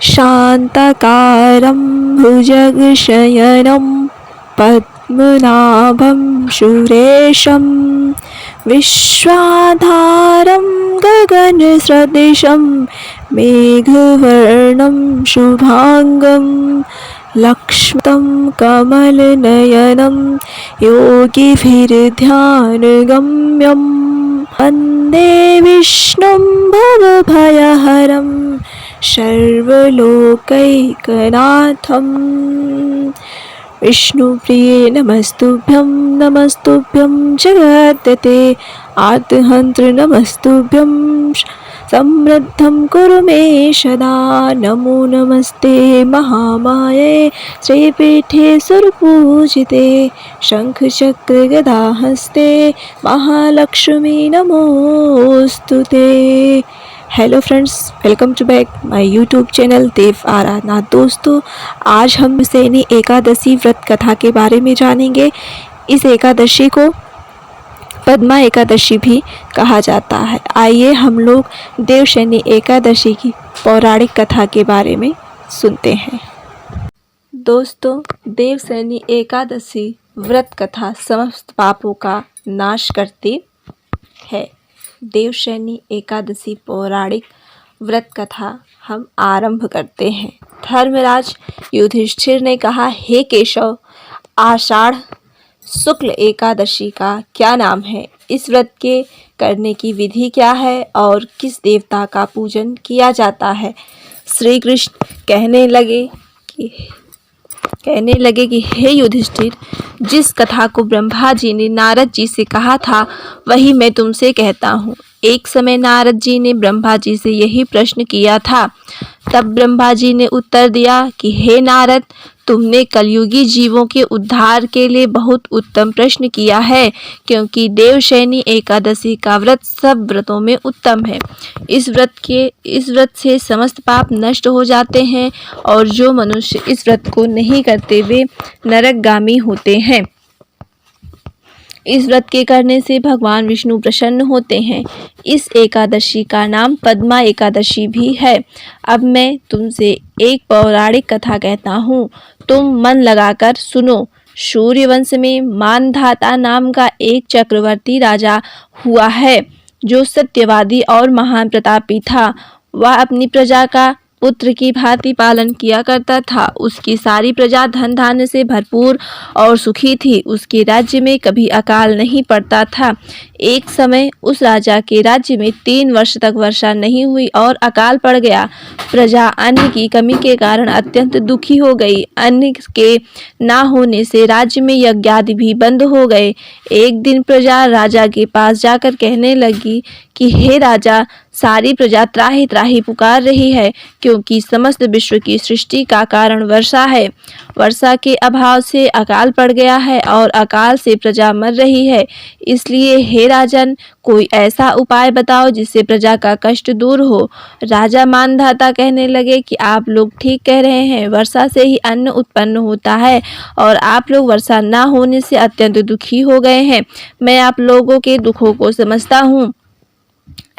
शान्ताकारं भुजगशयनं पद्मनाभं सुरेशं विश्वाधारं गगनसदृशं मेघवर्णं शुभांगं लक्ष्मीं कमलनयनं योगिभिर्ध्यानगम्यं वन्दे विष्णुं भवभयहरं सर्वलोकैकनाथं। विष्णुप्रिये नमस्तुभ्यं जगद्दते आर्तहन्त्र नमस्तुभ्यं समृद्धं कुरु मे सदा। नमो नमस्ते महामाये श्रीपीठे सुरपूजिते शंखचक्रगदाहस्ते महालक्ष्मी नमोस्तुते। Hello friends, welcome to back my YouTube channel Dev Aradhana. दोस्तों, आज हम शयनी एकादशी व्रत कथा के बारे में जानेंगे। इस एकादशी को पद्मा एकादशी भी कहा जाता है। आइए हम लोग देवशयनी एकादशी की पौराणिक कथा के बारे में सुनते हैं। दोस्तों, देवशयनी एकादशी व्रत कथा समस्त पापों का नाश करती है। देवशयनी एकादशी पौराणिक व्रत कथा हम आरंभ करते हैं। धर्मराज युधिष्ठिर ने कहा, हे केशव, आषाढ़ शुक्ल एकादशी का क्या नाम है? इस व्रत के करने की विधि क्या है और किस देवता का पूजन किया जाता है? श्री कृष्ण कहने लगे कि हे युधिष्ठिर, जिस कथा को ब्रह्मा जी ने नारद जी से कहा था वही मैं तुमसे कहता हूँ। एक समय नारद जी ने ब्रह्मा जी से यही प्रश्न किया था। तब ब्रह्मा जी ने उत्तर दिया कि हे नारद, तुमने कलयुगी जीवों के उद्धार के लिए बहुत उत्तम प्रश्न किया है, क्योंकि देवशयनी एकादशी का व्रत सब व्रतों में उत्तम है। इस व्रत से समस्त पाप नष्ट हो जाते हैं और जो मनुष्य इस व्रत को नहीं करते वे नरकगामी होते हैं। इस व्रत के करने से भगवान विष्णु प्रसन्न होते हैं। इस एकादशी का नाम पद्मा एकादशी भी है। अब मैं तुमसे एक पौराणिक कथा कहता हूँ, तुम मन लगाकर सुनो। सूर्यवंश में मानधाता नाम का एक चक्रवर्ती राजा हुआ है, जो सत्यवादी और महान प्रतापी था। वह अपनी प्रजा का पुत्र की भांति पालन किया करता था। उसकी सारी प्रजा धन धान्य से भरपूर और सुखी थी। उसके राज्य में कभी अकाल नहीं पड़ता था। एक समय उस राजा के राज्य में 3 वर्ष तक वर्षा नहीं हुई और अकाल पड़ गया। प्रजा अन्न की कमी के कारण अत्यंत दुखी हो गई। अन्न के ना होने से राज्य में यज्ञ आदि भी बंद हो गए। एक दिन प्रजा राजा के पास जाकर कहने लगी कि हे राजा, सारी प्रजा त्राहि त्राहि पुकार रही है, क्योंकि समस्त विश्व की सृष्टि का कारण वर्षा है। वर्षा के अभाव से अकाल पड़ गया है और अकाल से प्रजा मर रही है। इसलिए हे राजन, कोई ऐसा उपाय बताओ जिससे प्रजा का कष्ट दूर हो। राजा मानधाता कहने लगे कि आप लोग ठीक कह रहे हैं। वर्षा से ही अन्न उत्पन्न होता है और आप लोग वर्षा ना होने से अत्यंत दुखी हो गए हैं। मैं आप लोगों के दुखों को समझता हूँ।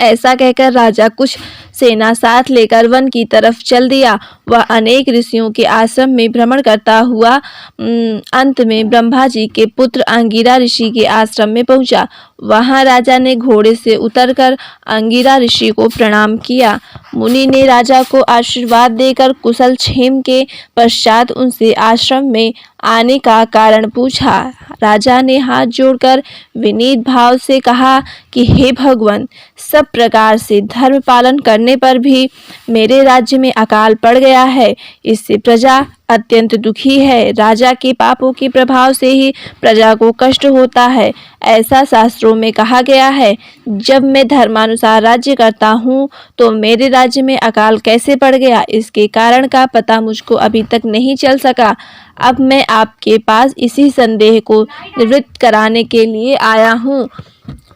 ऐसा कहकर राजा कुछ सेना साथ लेकर वन की तरफ चल दिया। वह अनेक ऋषियों के आश्रम में भ्रमण करता हुआ अंत में ब्रह्मा जी के पुत्र अंगिरा ऋषि के आश्रम में पहुंचा। वहां राजा ने घोड़े से उतरकर अंगिरा ऋषि को प्रणाम किया। मुनि ने राजा को आशीर्वाद देकर कुशल क्षेम के पश्चात उनसे आश्रम में आने का कारण पूछा। राजा ने हाथ जोड़कर विनीत भाव से कहा कि हे भगवान, सब प्रकार से धर्म पालन करने पर भी मेरे राज्य में अकाल पड़ गया है। इससे प्रजा अत्यंत दुखी है। राजा के पापों के प्रभाव से ही प्रजा को कष्ट होता है। ऐसा शास्त्रों में कहा गया है। जब मैं धर्मानुसार राज्य करता हूँ तो मेरे राज्य में अकाल कैसे पड़ गया, इसके कारण का पता मुझको अभी तक नहीं चल सका। अब मैं आपके पास इसी संदेह को निवृत्त कराने के लिए आया हूँ।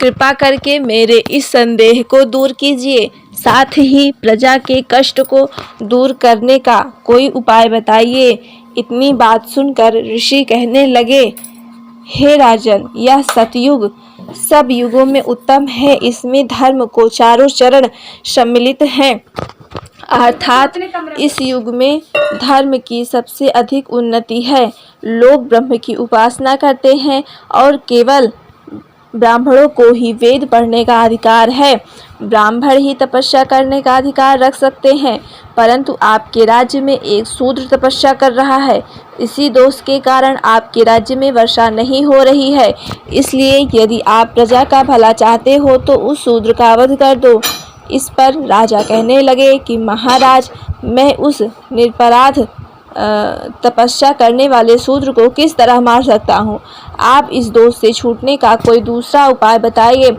कृपा करके मेरे इस संदेह को दूर कीजिए। साथ ही प्रजा के कष्ट को दूर करने का कोई उपाय बताइए। इतनी बात सुनकर ऋषि कहने लगे, हे राजन, यह सतयुग सब युगों में उत्तम है। इसमें धर्म को चारों चरण सम्मिलित हैं अर्थात इस युग में धर्म की सबसे अधिक उन्नति है। लोग ब्रह्म की उपासना करते हैं और केवल ब्राह्मणों को ही वेद पढ़ने का अधिकार है। ब्राह्मण ही तपस्या करने का अधिकार रख सकते हैं, परंतु आपके राज्य में एक शूद्र तपस्या कर रहा है। इसी दोष के कारण आपके राज्य में वर्षा नहीं हो रही है। इसलिए यदि आप प्रजा का भला चाहते हो तो उस शूद्र का वध कर दो। इस पर राजा कहने लगे कि महाराज, मैं उस निरपराध तपस्या करने वाले शूद्र को किस तरह मार सकता हूँ? आप इस दोष से छूटने का कोई दूसरा उपाय बताइए।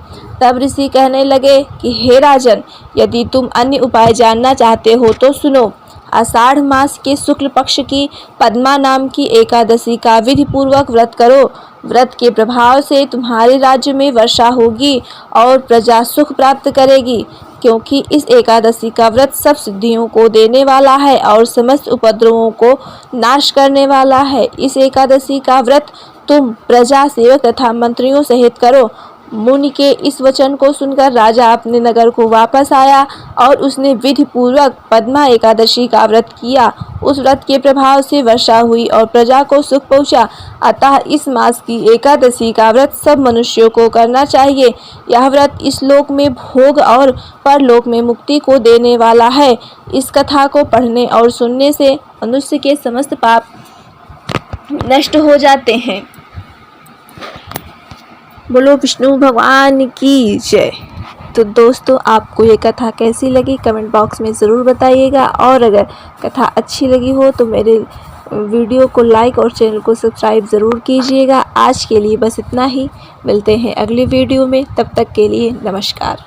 तब ऋषि कहने लगे कि हे राजन, यदि तुम अन्य उपाय जानना चाहते हो तो सुनो। आषाढ़ मास के शुक्ल पक्ष की पद्मा नाम की एकादशी का विधि पूर्वक व्रत करो। व्रत के प्रभाव से तुम्हारे राज्य में वर्षा होगी और प्रजा सुख प्राप्त करेगी, क्योंकि इस एकादशी का व्रत सब सिद्धियों को देने वाला है और समस्त उपद्रवों को नाश करने वाला है। इस एकादशी का व्रत तुम प्रजा, सेवक तथा मंत्रियों सहित करो। मुनि के इस वचन को सुनकर राजा अपने नगर को वापस आया और उसने विधि पूर्वक पद्मा एकादशी का व्रत किया। उस व्रत के प्रभाव से वर्षा हुई और प्रजा को सुख पहुंचा। अतः इस मास की एकादशी का व्रत सब मनुष्यों को करना चाहिए। यह व्रत इस लोक में भोग और परलोक में मुक्ति को देने वाला है। इस कथा को पढ़ने और सुनने से मनुष्य के समस्त पाप नष्ट हो जाते हैं। बोलो विष्णु भगवान की जय। तो दोस्तों, आपको ये कथा कैसी लगी कमेंट बॉक्स में ज़रूर बताइएगा, और अगर कथा अच्छी लगी हो तो मेरे वीडियो को लाइक और चैनल को सब्सक्राइब ज़रूर कीजिएगा। आज के लिए बस इतना ही, मिलते हैं अगली वीडियो में, तब तक के लिए नमस्कार।